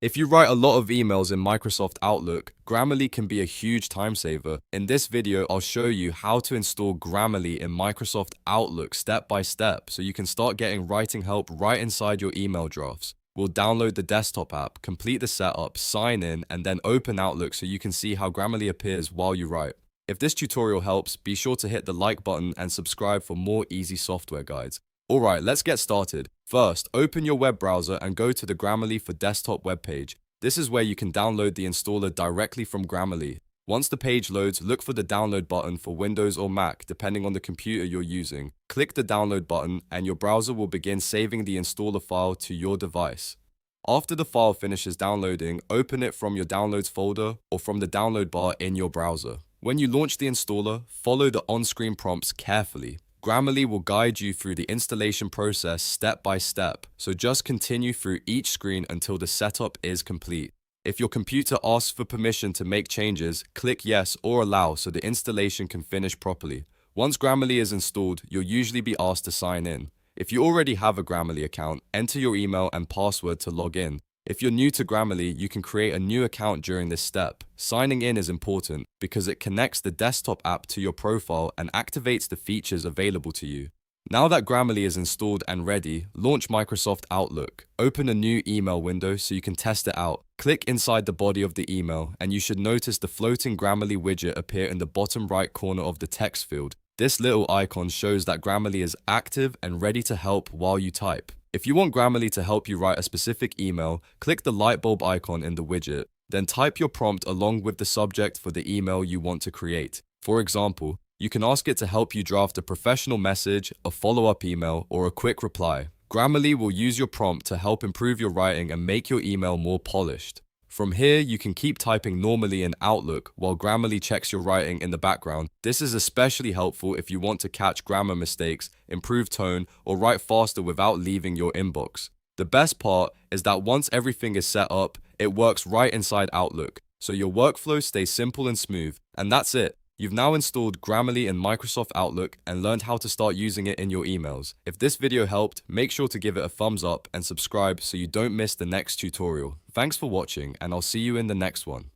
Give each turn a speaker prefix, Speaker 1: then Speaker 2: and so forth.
Speaker 1: If you write a lot of emails in Microsoft Outlook, Grammarly can be a huge time saver. In this video, I'll show you how to install Grammarly in Microsoft Outlook step by step so you can start getting writing help right inside your email drafts. We'll download the desktop app, complete the setup, sign in, and then open Outlook so you can see how Grammarly appears while you write. If this tutorial helps, be sure to hit the like button and subscribe for more easy software guides. Alright, let's get started. First, open your web browser and go to the Grammarly for Desktop webpage. This is where you can download the installer directly from Grammarly. Once the page loads, look for the download button for Windows or Mac, depending on the computer you're using. Click the download button and your browser will begin saving the installer file to your device. After the file finishes downloading, open it from your downloads folder or from the download bar in your browser. When you launch the installer, follow the on-screen prompts carefully. Grammarly will guide you through the installation process step by step, so just continue through each screen until the setup is complete. If your computer asks for permission to make changes, click yes or allow so the installation can finish properly. Once Grammarly is installed, you'll usually be asked to sign in. If you already have a Grammarly account, enter your email and password to log in. If you're new to Grammarly, you can create a new account during this step. Signing in is important because it connects the desktop app to your profile and activates the features available to you. Now that Grammarly is installed and ready, launch Microsoft Outlook. Open a new email window so you can test it out. Click inside the body of the email and you should notice the floating Grammarly widget appear in the bottom right corner of the text field. This little icon shows that Grammarly is active and ready to help while you type. If you want Grammarly to help you write a specific email, click the Lightbulb icon in the widget. Then type your prompt along with the subject for the email you want to create. For example, you can ask it to help you draft a professional message, a follow-up email, or a quick reply. Grammarly will use your prompt to help improve your writing and make your email more polished. From here, you can keep typing normally in Outlook while Grammarly checks your writing in the background. This is especially helpful if you want to catch grammar mistakes, improve tone, or write faster without leaving your inbox. The best part is that once everything is set up, it works right inside Outlook, so your workflow stays simple and smooth. And that's it. You've now installed Grammarly in Microsoft Outlook and learned how to start using it in your emails. If this video helped, make sure to give it a thumbs up and subscribe so you don't miss the next tutorial. Thanks for watching, and I'll see you in the next one.